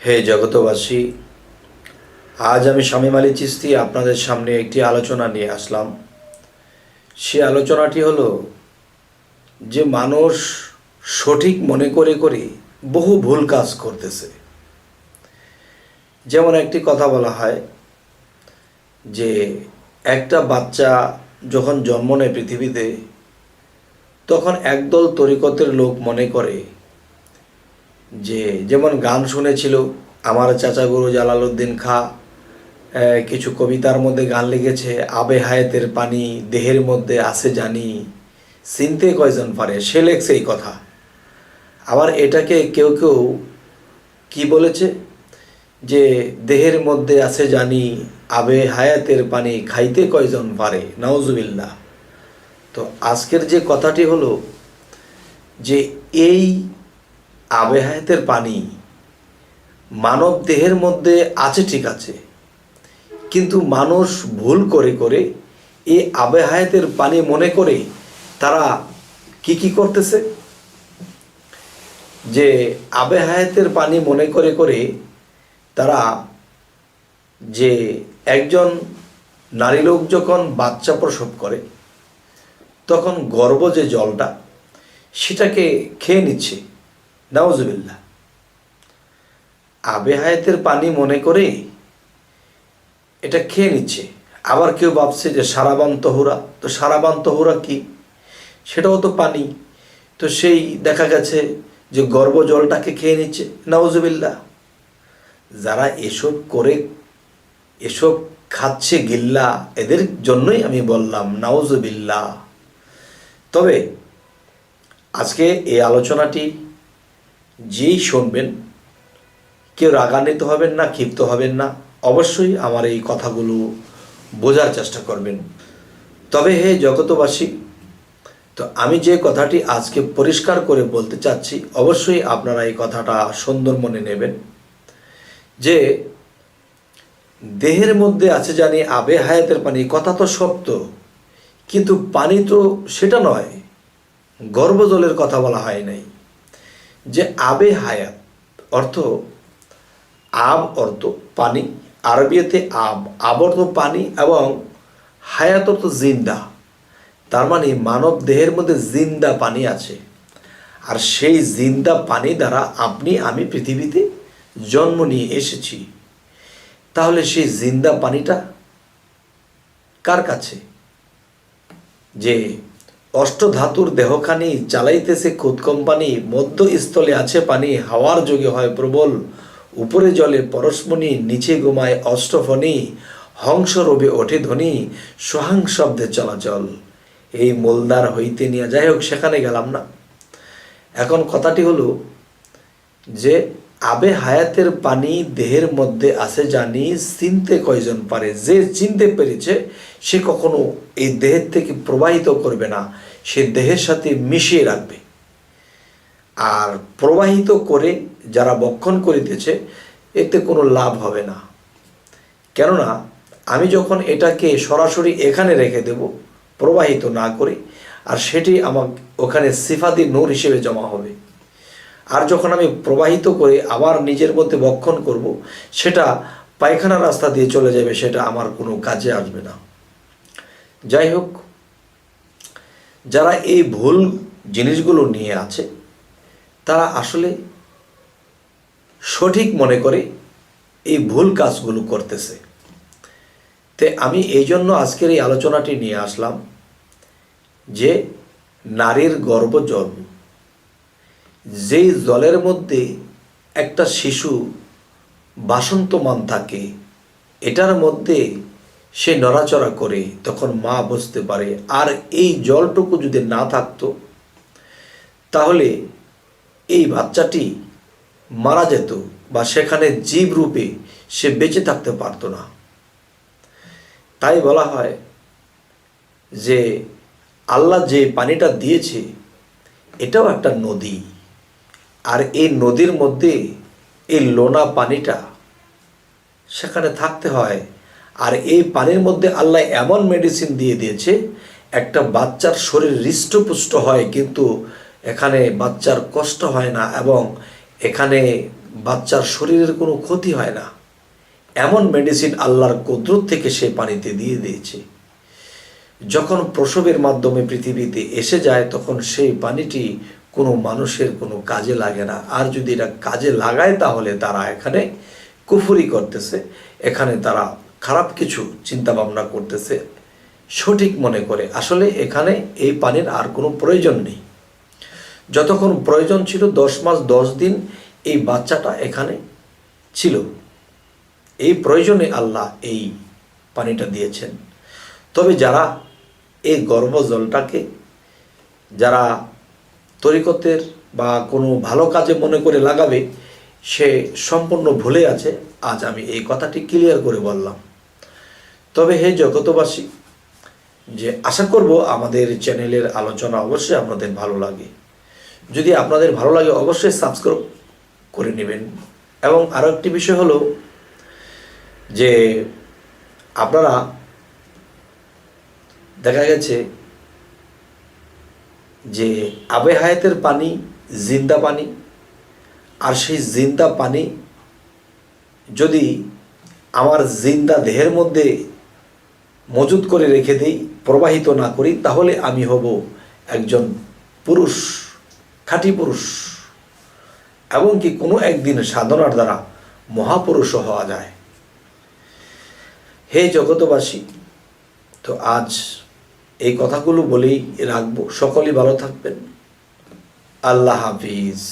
হে জগতবাসী, আজ আমি শামীম আলী চিশতি আপনাদের সামনে একটি আলোচনা নিয়ে আসলাম। সে আলোচনাটি হলো যে মানুষ সঠিক মনে করে করে বহু ভুল কাজ করতেছে। যেমন একটি কথা বলা হয় যে একটা বাচ্চা যখন জন্ম নেয় পৃথিবীতে, তখন একদল তরিকতের লোক মনে করে যে, যেমন গান শুনেছিল আমার চাচা গুরু জালালউদ্দিন খাঁ কিছু কবিতার মধ্যে গান লিখেছে, আবে হায়াতের পানি দেহের মধ্যে আছে জানি, চিনতে কয়জন পারে, সে লেখছে এই কথা। আবার এটাকে কেউ কেউ কি বলেছে যে দেহের মধ্যে আছে জানি, আবে হায়াতের পানি খাইতে কয়জন পারে, নাউজুবিল্লাহ। তো আজকের যে কথাটি হলো যে এই আবে হায়াতের পানি মানব দেহের মধ্যে আছে ঠিক আছে, কিন্তু মানুষ ভুল করে করে এই আবে হায়াতের পানি মনে করে তারা কি করতেছে, যে আবে হায়াতের পানি মনে করে করে তারা, যে একজন নারী লোক যখন বাচ্চা প্রসব করে তখন গর্ভ যে জলটা সেটাকে খেয়ে নিচ্ছে, নাউজুবিল্লাহ। আবে হায়াতের পানি মনে করে এটা খেয়ে নিচ্ছে। আবার কেউ ভাবছে যে সারাবান তহুরা, তো সারাবান তহুরা কি, সেটাও তো পানি, তো সেই দেখা গেছে যে গর্ভ জলটাকে খেয়ে নিচ্ছে, নাউজুবিল্লাহ। যারা এসব করে এসব খাচ্ছে গিল্লা, এদের জন্যই আমি বললাম নাউজুবিল্লাহ। তবে আজকে এই আলোচনাটি যেই শুনবেন, কেউ রাগান্বিত হবেন না, ক্ষিপ্ত হবেন না, অবশ্যই আমার এই কথাগুলো বোঝার চেষ্টা করবেন। তবে হে জগতবাসী, তো আমি যে কথাটি আজকে পরিষ্কার করে বলতে চাচ্ছি, অবশ্যই আপনারা এই কথাটা সুন্দর মনে নেবেন, যে দেহের মধ্যে আছে জানি আবে হায়াতের পানি, কথা তো সত্য, কিন্তু পানি তো সেটা নয়, গর্ভজলের কথা বলা হয় নাই। যে আবে হায়াত অর্থ, আব অর্থ পানি, আরবিতে আব অর্থ পানি এবং হায়াত অর্থ জিন্দা। তার মানে মানব দেহের মধ্যে জিন্দা পানি আছে, আর সেই জিন্দা পানি দ্বারা আপনি আমি পৃথিবীতে জন্ম নিয়ে এসেছি। তাহলে সেই জিন্দা পানিটা কার কাছে? যে অষ্টধাতুর দেহখানি চালাইতেছে খুদ কোম্পানি, মধ্যস্থলে আছে পানি, হাওয়ার যোগে হয় প্রবল, উপরে জলে পরশমণি, নিচে ঘুমায় অষ্টফণি, হংস রবে ওঠে ধ্বনি, সোহাং শব্দে চলাচল, এই মোলদার হইতে নিয়ে, যাই হোক সেখানে গেলাম না। এখন কথাটি হলো যে আবে হায়াতের পানি দেহের মধ্যে আছে জানি, চিনতে কয়জন পারে। যে চিনতে পেরেছে সে কখনো এই দেহের থেকে প্রবাহিত করবে না, সে দেহের সাথে মিশিয়ে রাখবে। আর প্রবাহিত করে যারা বক্ষণ করিতেছে, এতে কোনো লাভ হবে না। কেননা আমি যখন এটাকে সরাসরি এখানে রেখে দেব প্রবাহিত না করে, আর সেটি আমার ওখানে সিফাতি নূর হিসেবে জমা হবে। আর যখন আমি প্রবাহিত করে আবার নিজের মধ্যে বক্ষণ করব, সেটা পায়খানা রাস্তা দিয়ে চলে যাবে, সেটা আমার কোনো কাজে আসবে না। যাই হোক, যারা এই ভুল জিনিসগুলো নিয়ে আছে তারা আসলে সঠিক মনে করে এই ভুল কাজগুলো করতেছে। তে আমি এই জন্য আজকের এই আলোচনাটি নিয়ে আসলাম যে নারীর গর্ভজল, যেই জলের মধ্যে একটা শিশু বাসন্তমান থাকে, এটার মধ্যে সে নড়াচড়া করে, তখন মা বুঝতে পারে। আর এই জলটুকু যদি না থাকতো তাহলে এই বাচ্চাটি মারা যেত, বা সেখানে জীব রূপে সে বেঁচে থাকতে পারতো না। তাই বলা হয় যে আল্লাহ যে পানিটা দিয়েছে এটাও একটা নদী, আর এই নদীর মধ্যে এই লোনা পানিটা সেখানে থাকতে হয়। আর এই পানির মধ্যে আল্লাহ এমন মেডিসিন দিয়ে দিয়েছে, একটা বাচ্চার শরীর হৃষ্টপুষ্ট হয়, কিন্তু এখানে বাচ্চার কষ্ট হয় না, এবং এখানে বাচ্চার শরীরের কোনো ক্ষতি হয় না, এমন মেডিসিন আল্লাহর কুদরত থেকে সে পানিতে দিয়ে দিয়েছে। যখন প্রসবের মাধ্যমে পৃথিবীতে এসে যায় তখন সেই পানিটি কোনো মানুষের কোনো কাজে লাগে না। আর যদি এটা কাজে লাগায় তাহলে তারা এখানে কুফরি করতেছে, এখানে তারা খারাপ কিছু চিন্তা ভাবনা করতেছে সঠিক মনে করে। আসলে এখানে এই পানির আর কোনো প্রয়োজন নেই। যতক্ষণ প্রয়োজন ছিল 10 মাস 10 দিন এই বাচ্চাটা এখানে ছিল, এই প্রয়োজনে আল্লাহ এই পানিটা দিয়েছেন। তবে যারা এই গর্ভজলটাকে যারা তরিকতের বা কোনো ভালো কাজে মনে করে লাগাবে সে সম্পূর্ণ ভুলে আছে। আজ আমি এই কথাটি ক্লিয়ার করে বললাম। তবে হে জগতবাসী, যে আশা করব আমাদের চ্যানেলের আলোচনা অবশ্যই আপনাদের ভালো লাগে। যদি আপনাদের ভালো লাগে অবশ্যই সাবস্ক্রাইব করে নেবেন। এবং আরও একটি বিষয় হলো যে আপনারা দেখা গেছে যে আবে হায়াতের পানি জিন্দা পানি, আর সেই জিন্দা পানি যদি আমার জিন্দা দেহের মধ্যে মজুত করে রেখে দিই, প্রবাহিত না করি, তাহলে আমি হব একজন পুরুষ, খাঁটি পুরুষ, এবং কি কোনো একদিন সাধনার দ্বারা মহাপুরুষও হওয়া যায়। হে জগতবাসী, তো আজ এই কথাগুলো বলেই রাখবো। সকলেই ভালো থাকবেন। আল্লাহ হাফিজ।